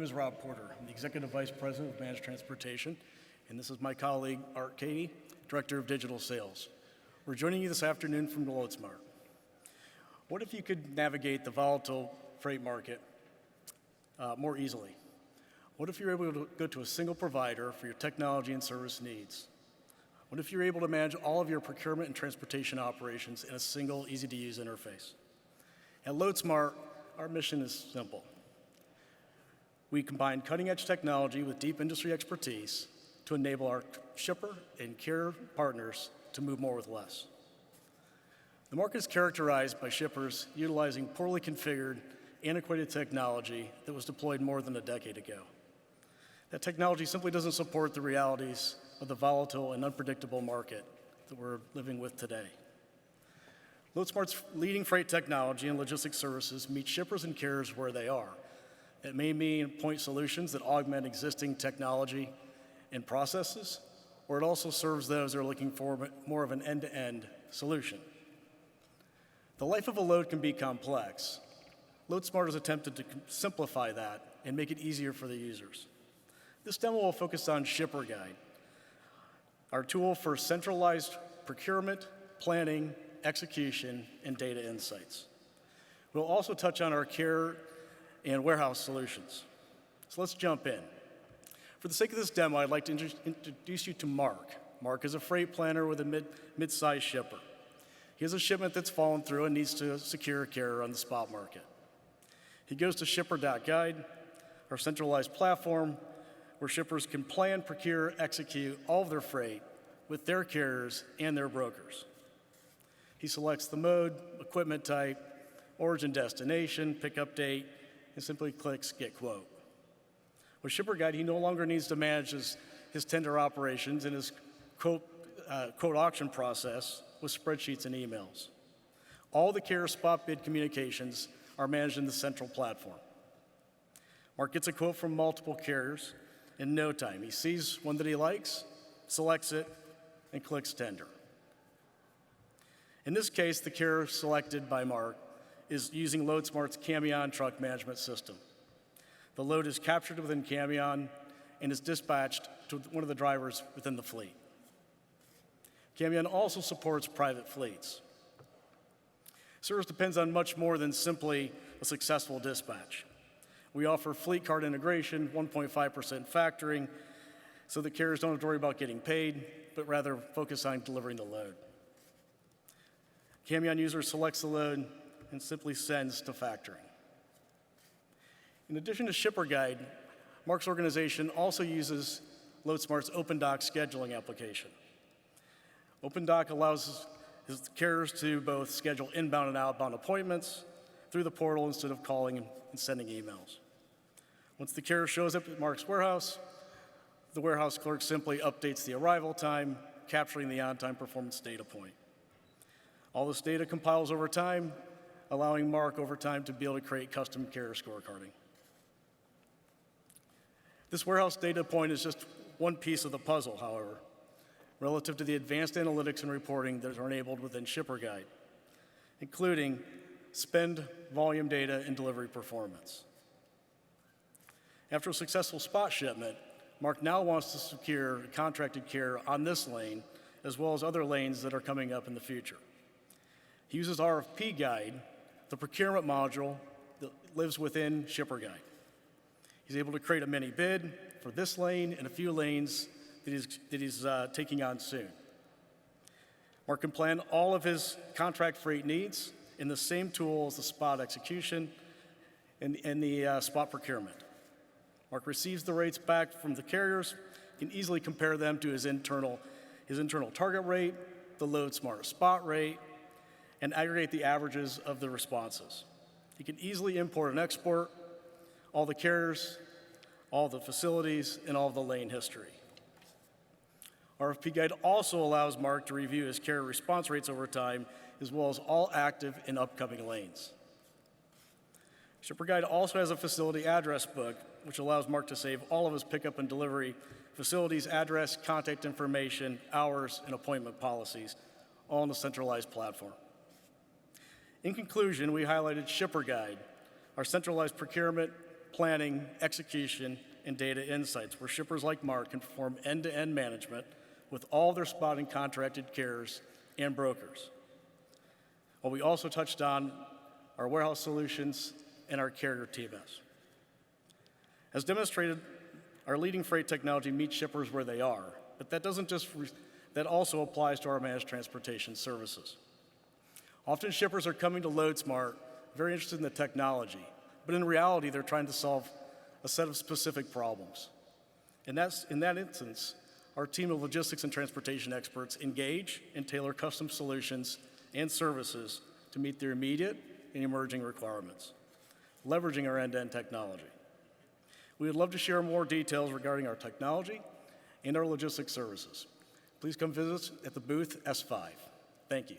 name is Rob Porter. I'm the Executive Vice President of Managed Transportation, and this is my colleague, Art Cady, Director of Digital Sales. We're joining you this afternoon from Loadsmart. What if you could navigate the volatile freight market more easily? What if you're able to go to a single provider for your technology and service needs? What if you're able to manage all of your procurement and transportation operations in a single, easy-to-use interface? At Loadsmart, our mission is simple. We combine cutting-edge technology with deep industry expertise to enable our shipper and carrier partners to move more with less. The market is characterized by shippers utilizing poorly configured, antiquated technology that was deployed more than a decade ago. That technology simply doesn't support the realities of the volatile and unpredictable market that we're living with today. Loadsmart's leading freight technology and logistics services meet shippers and carriers where they are. It may mean point solutions that augment existing technology and processes, or it also serves those that are looking for more of an end-to-end solution. The life of a load can be complex. Loadsmart has attempted to simplify that and make it easier for the users. This demo will focus on Shipper Guide, our tool for centralized procurement, planning, execution, and data insights. We'll also touch on our care and warehouse solutions. So let's jump in. For the sake of this demo, I'd like to introduce you to Mark. Mark is a freight planner with a mid-sized shipper. He has a shipment that's fallen through and needs to secure a carrier on the spot market. He goes to shipper.guide, our centralized platform, where shippers can plan, procure, execute all of their freight with their carriers and their brokers. He selects the mode, equipment type, origin destination, pickup date, and simply clicks Get Quote. With Shipper Guide, he no longer needs to manage his tender operations and his quote auction process with spreadsheets and emails. All the carrier spot bid communications are managed in the central platform. Mark gets a quote from multiple carriers in no time. He sees one that he likes, selects it, and clicks Tender. In this case, the carrier selected by Mark is using Loadsmart's Camion truck management system. The load is captured within Camion and is dispatched to one of the drivers within the fleet. Camion also supports private fleets. Service depends on much more than simply a successful dispatch. We offer fleet card integration, 1.5% factoring, so the carriers don't have to worry about getting paid, but rather focus on delivering the load. Camion user selects the load and simply sends to factoring. In addition to Shipper Guide, Mark's organization also uses Loadsmart's OpenDoc scheduling application. OpenDoc allows his carriers to both schedule inbound and outbound appointments through the portal instead of calling and sending emails. Once the carrier shows up at Mark's warehouse, the warehouse clerk simply updates the arrival time, capturing the on-time performance data point. All this data compiles over time, allowing Mark over time to be able to create custom carrier scorecarding. This warehouse data point is just one piece of the puzzle, however, relative to the advanced analytics and reporting that are enabled within Shipper Guide, including spend, volume data, and delivery performance. After a successful spot shipment, Mark now wants to secure a contracted carrier on this lane, as well as other lanes that are coming up in the future. He uses RFP Guide, the procurement module that lives within Shipper Guide. He's able to create a mini bid for this lane and a few lanes that he's taking on soon. Mark can plan all of his contract freight needs in the same tool as the spot execution and the spot procurement. Mark receives the rates back from the carriers, can easily compare them to his internal target rate, the Loadsmart spot rate, and aggregate the averages of the responses. He can easily import and export all the carriers, all the facilities, and all of the lane history. RFP Guide also allows Mark to review his carrier response rates over time, as well as all active and upcoming lanes. Shipper Guide also has a facility address book, which allows Mark to save all of his pickup and delivery facilities, address, contact information, hours, and appointment policies, all on the centralized platform. In conclusion, we highlighted Shipper Guide, our centralized procurement, planning, execution, and data insights, where shippers like Mark can perform end-to-end management with all their spotting contracted carriers and brokers. Well, we also touched on our warehouse solutions and our carrier TMS. As demonstrated, our leading freight technology meets shippers where they are, but that also applies to our managed transportation services. Often shippers are coming to Loadsmart very interested in the technology, but in reality, they're trying to solve a set of specific problems. And in that instance, our team of logistics and transportation experts engage and tailor custom solutions and services to meet their immediate and emerging requirements, leveraging our end-to-end technology. We would love to share more details regarding our technology and our logistics services. Please come visit us at the booth S5. Thank you.